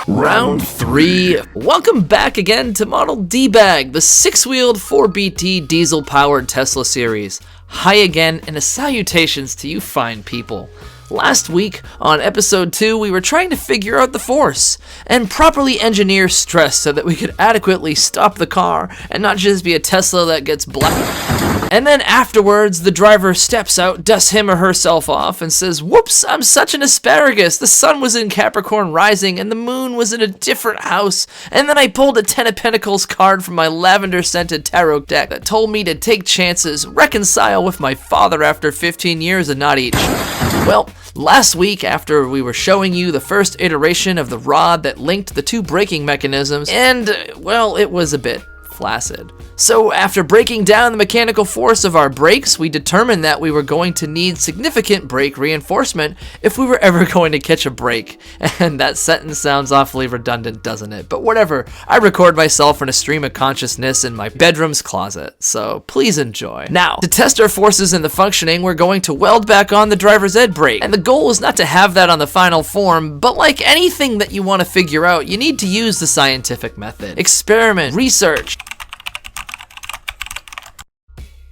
Round 3. Welcome back again to Model D-Bag, the 6-wheeled 4BT diesel-powered Tesla series. Hi again, and a salutations to you fine people. Last week, on episode 2, we were trying to figure out the force and properly engineer stress so that we could adequately stop the car and not just be a Tesla that gets black. And then afterwards, the driver steps out, dusts him or herself off, and says, "Whoops, I'm such an asparagus. The sun was in Capricorn rising, and the moon was in a different house. And then I pulled a Ten of Pentacles card from my lavender-scented tarot deck that told me to take chances, reconcile with my father after 15 years and not eat." Well, last week, after we were showing you the first iteration of the rod that linked the two braking mechanisms, and, well, it was a bit flaccid. So after breaking down the mechanical force of our brakes, we determined that we were going to need significant brake reinforcement if we were ever going to catch a break. And that sentence sounds awfully redundant, doesn't it? But whatever, I record myself in a stream of consciousness in my bedroom's closet, so please enjoy. Now, to test our forces in the functioning, we're going to weld back on the driver's ed brake. And the goal is not to have that on the final form, but like anything that you want to figure out, you need to use the scientific method. Experiment, research.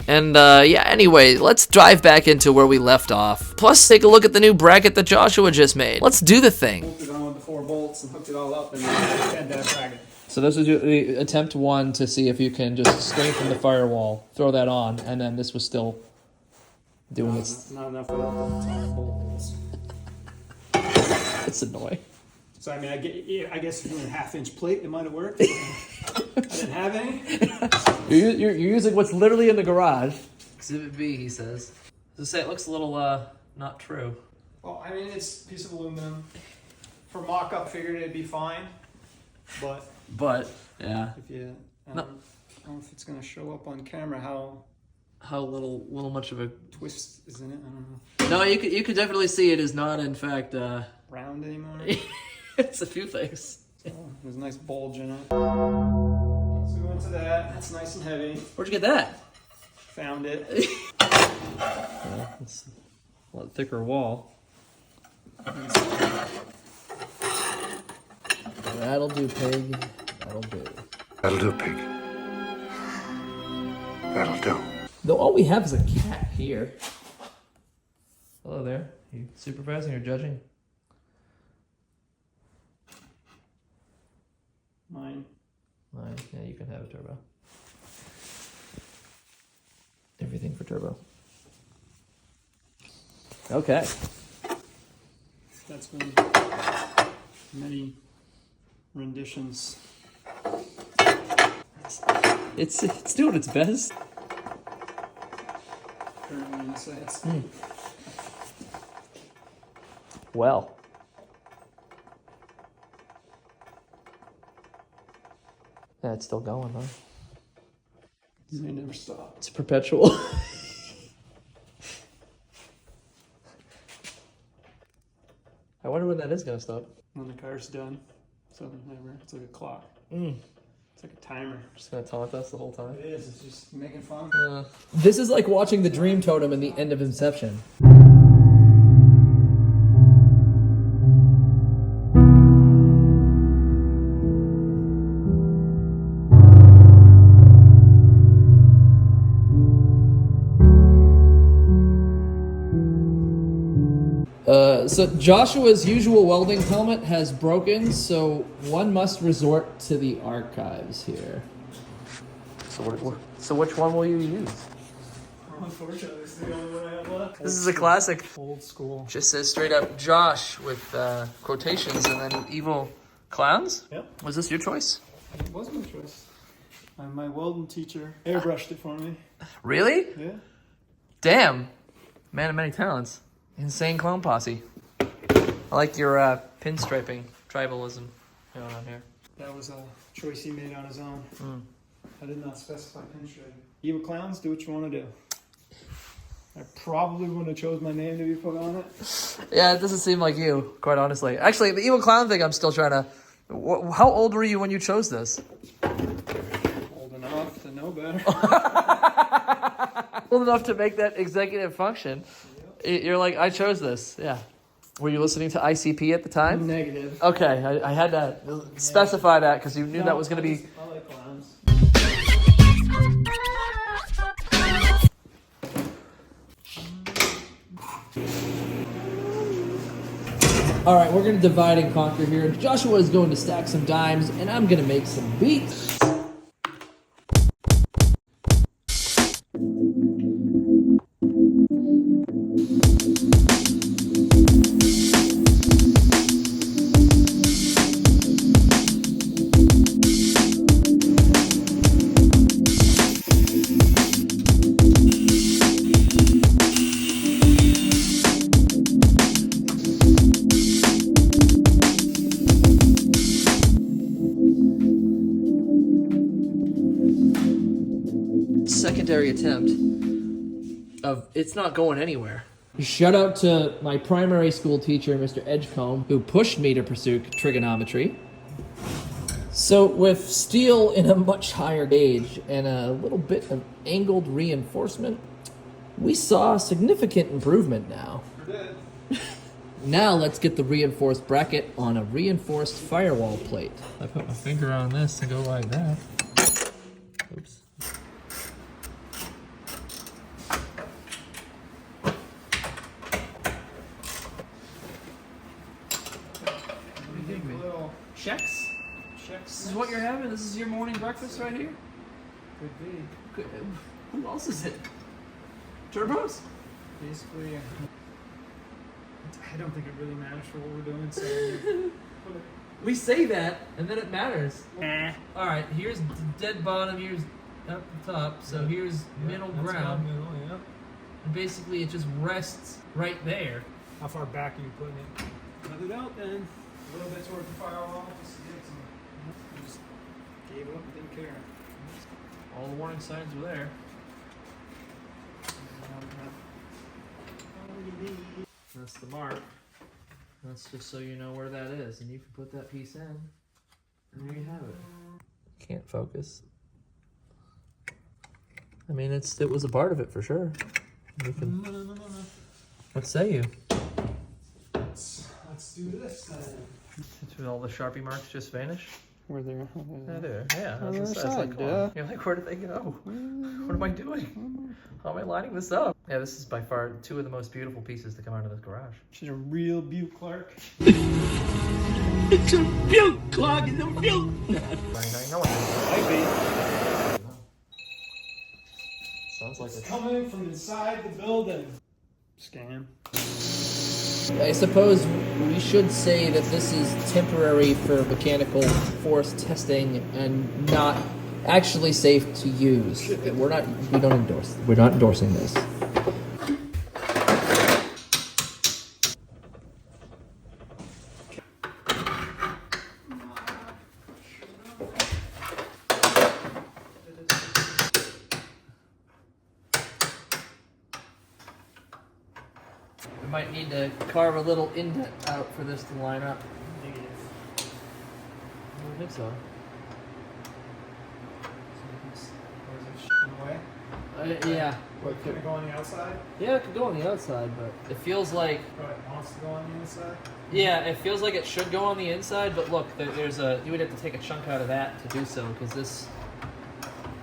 And yeah, anyway, let's dive back into where we left off. Plus, take a look at the new bracket that Joshua just made. Let's do the thing. Bolted on with the 4 bolts and hooked it all up and had that bracket. So this is your attempt 1 to see if you can just strengthen the firewall, throw that on, and then this was still doing its... Not enough of the bolts. It's annoying. So I mean, I guess if you had a 1/2-inch plate, it might have worked. I didn't have any. You're using what's literally in the garage. Exhibit B, he says. To say it looks a little, not true. Well, I mean, it's a piece of aluminum. For mock-up, figured it'd be fine. But Yeah. if you, I No. don't know if it's gonna show up on camera How little much of a... twist is in it. I don't know. No, you could definitely see it is not, in fact, Round anymore. it's a few things. Oh, there's a nice bulge in it. So we went to that. That's nice and heavy. Where'd you get that? Found it. It's a lot thicker wall. That'll do, pig. That'll do. That'll do, pig. That'll do. Though all we have is a cat here. Hello there. You supervising or judging? Mine. Mine. Yeah, you can have a turbo. Everything for turbo. Okay. That's been many renditions. It's doing its best. Currently in sets. Well. Yeah, it's still going, huh? They never stop. It's perpetual. I wonder when that is gonna stop. When the car's done. So never. It's like a clock. It's like a timer. Just gonna taunt us the whole time. It is. It's just making fun. This is like watching the Dream Totem in the end of Inception. So Joshua's usual welding helmet has broken, so one must resort to the archives here. So which one will you use? Unfortunately, it's the only one I have left. This is a classic. Old school. Just says straight up Josh with quotations and then evil clowns. Yep. Was this your choice? It was my choice. My welding teacher airbrushed it for me. Really? Yeah. Damn. Man of many talents. Insane clown posse. I like your pinstriping, tribalism going on here. That was a choice he made on his own. I did not specify pinstripe. Evil clowns, do what you want to do. I probably wouldn't have chose my name to be put on it. Yeah, it doesn't seem like you, quite honestly. Actually, the evil clown thing, I'm still trying to... How old were you when you chose this? Old enough to know better. Old enough to make that executive function. You're like, I chose this. Yeah. Were you listening to ICP at the time? Negative. Okay, I had to specify that because you knew that was going to be... I like clowns. All right, we're gonna divide and conquer here. Joshua is going to stack some dimes, and I'm gonna make some beats. Secondary attempt of it's not going anywhere. Shout out to my primary school teacher, Mr. Edgecombe, who pushed me to pursue trigonometry. So with steel in a much higher gauge and a little bit of angled reinforcement, we saw significant improvement now. Now let's get the reinforced bracket on a reinforced firewall plate. I put my finger on this and go like that. Oops. Checks? This is what you're having? This is your morning breakfast right here? Could be. Who else is it? Turbos? Basically, I don't think it really matters for what we're doing, so... We say that, and then it matters. Nah. Alright, here's the dead bottom, here's up the top, so here's middle ground. Middle, yeah. And basically it just rests right there. How far back are you putting it? Let it out then. A little bit toward the firewall, just to get some... Just gave up and didn't care. All the warning signs were there. That's the mark. That's just so you know where that is, and you can put that piece in, and there you have it. Can't focus. I mean, it was a part of it for sure. You can. No. What say you? Let's do this then. Did all the Sharpie marks just vanish? Were there? Yeah, there. Yeah, On that's the what I said. side, Like, yeah. You're like, where did they go? What am I doing? How am I lining this up? Yeah, this is by far two of the most beautiful pieces to come out of this garage. She's a real Butte Clark. It's a butte clog in the butte. Might be. Sounds like It's it's coming from inside the building. Scam. I suppose we should say that this is temporary for mechanical force testing and not actually safe to use. We're not endorsing this. We might need to carve a little indent out for this to line up. Negative. I don't think so. Or is it shitting away? Yeah. Can it go on the outside? Yeah, it could go on the outside, but it feels like... Oh, it wants to go on the inside? Yeah, it feels like it should go on the inside, but look, there's a... You would have to take a chunk out of that to do so, because this...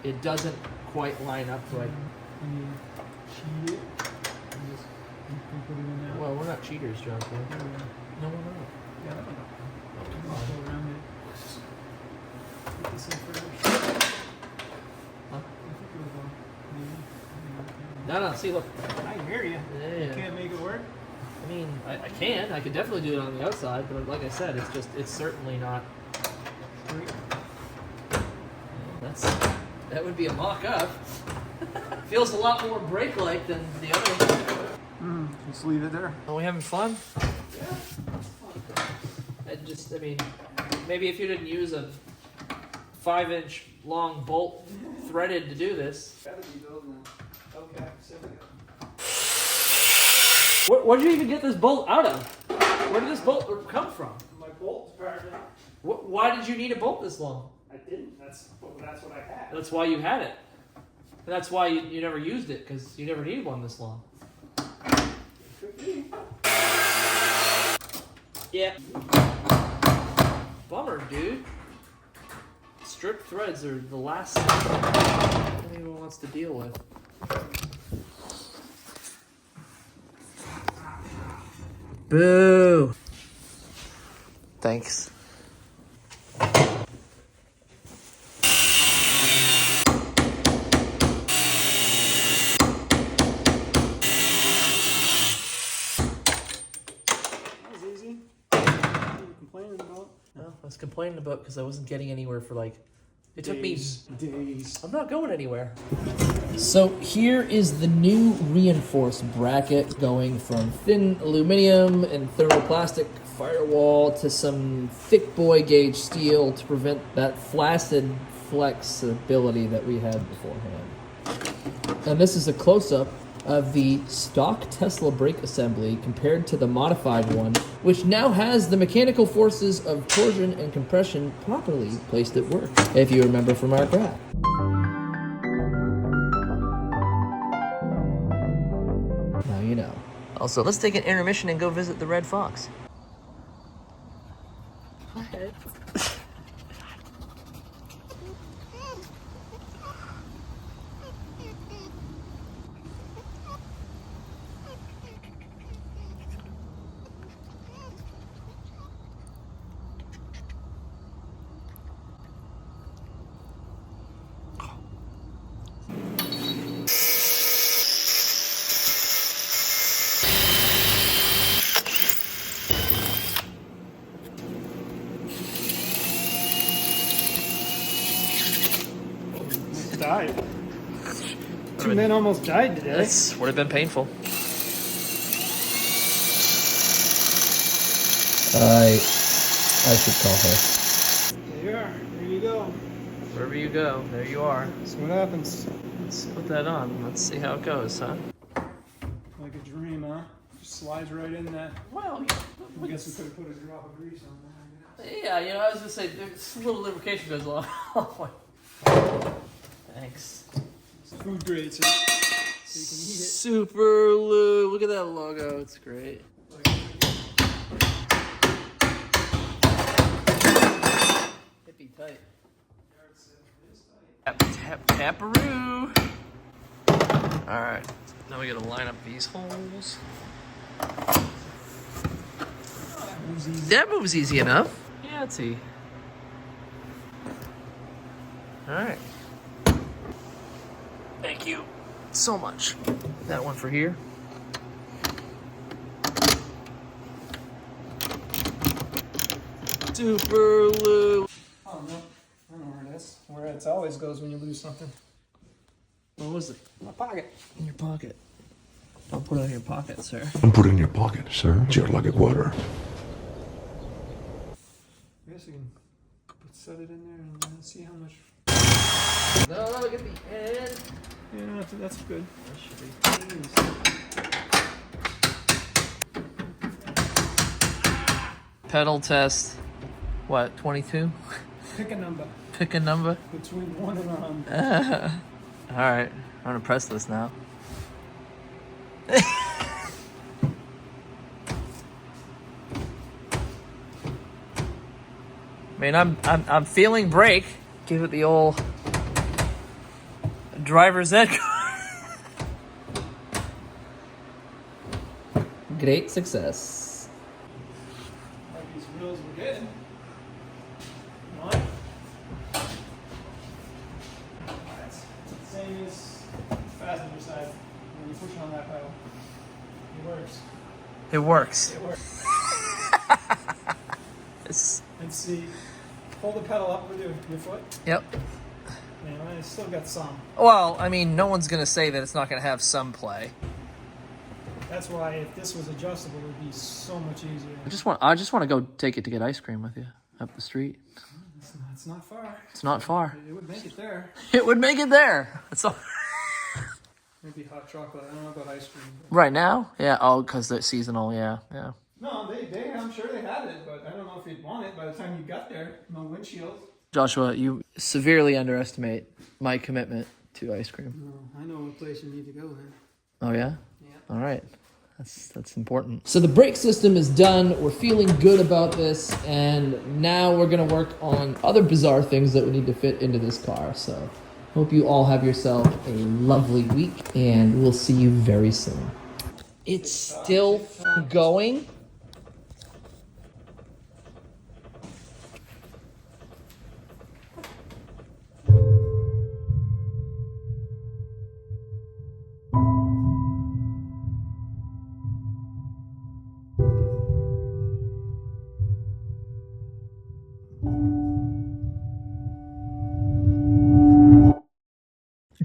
It doesn't quite line up right. Cheat it. And just put it in there. Well, we're not cheaters, John. No, we're not. Yeah. Come on. Go around it. Put this in first. Huh? I think it was on. No, see, look. I hear you. Yeah. Can't make it work. I mean, I can. I could definitely do it on the outside, but like I said, it's certainly not... That would be a mock-up. Feels a lot more brake-like than the other. Just leave it there. Are we having fun? Yeah. I mean, maybe if you didn't use a 5-inch long bolt threaded to do this. Gotta be building okay, so Where'd you even get this bolt out of? Where did this bolt come from? my bolt department. Why did you need a bolt this long? I didn't. That's what I had. That's why you had it. And that's why you never used it, because you never needed one this long. Yeah. Bummer, dude. Strip threads are the last thing anyone wants to deal with. Boo! Thanks. I was complaining about because I wasn't getting anywhere for like, it took me days. I'm not going anywhere. So here is the new reinforced bracket going from thin aluminum and thermoplastic firewall to some thick boy gauge steel to prevent that flaccid flexibility that we had beforehand. And this is a close-up of the stock Tesla brake assembly compared to the modified one, which now has the mechanical forces of torsion and compression properly placed at work, if you remember from our graph. Now you know. Also, let's take an intermission and go visit the Red Fox. Go ahead. Died. 2 men almost died today. This would have been painful. I should call her. There you are. There you go. Wherever you go, there you are. That's what happens. Let's put that on. Let's see how it goes, huh? Like a dream, huh? Just slides right in there. Well, I guess we could have put a drop of grease on there. yeah, you know, I was gonna say, this little lubrication goes a long way. Thanks. It's food grade, so you can eat it. Super lube. Look at that logo. It's great. Hippie tight. Taparoo. All right. Now we gotta line up these holes. That moves easy enough. Yeah, let's see. All right. Thank you so much. That one for here. Super lube. Oh, no. I know where it is. Where it always goes when you lose something. What was it? In my pocket. In your pocket. Don't put it in your pocket, sir. Don't put it in your pocket, sir. It's your lucky quarter. I guess you can set it in there and see how much. No, look at the end. Yeah, no, that's good. That should be pleased. Pedal test. What, 22? Pick a number. Pick a number. Between 1 and 100. Alright, I'm gonna press this now. I mean, I'm feeling brake. Give it the old driver's ed. Great success. Like these wheels were getting. One. That's the same as the passenger side. When you push on that pedal, it works. It works. It works. It's, And see, hold the pedal up with your foot. yep. Anyway, it's still got some. Well, I mean, no one's gonna say that it's not gonna have some play. That's why if this was adjustable, it would be so much easier. I just want to go take it to get ice cream with you up the street. It's not far. It's not far. It would make it there. It would make it there. That's all. Maybe hot chocolate. I don't know about ice cream. Right now? Yeah. Oh, because it's seasonal. Yeah. Yeah. No, I'm sure they had it, but I don't know if you'd want it by the time you got there. No windshield. Joshua, you severely underestimate my commitment to ice cream. No, I know what place you need to go then. Oh yeah. Yeah. All right. That's important. So the brake system is done. We're feeling good about this, and now we're gonna work on other bizarre things that we need to fit into this car. So hope you all have yourself a lovely week, and we'll see you very soon. It's still going.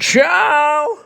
Ciao!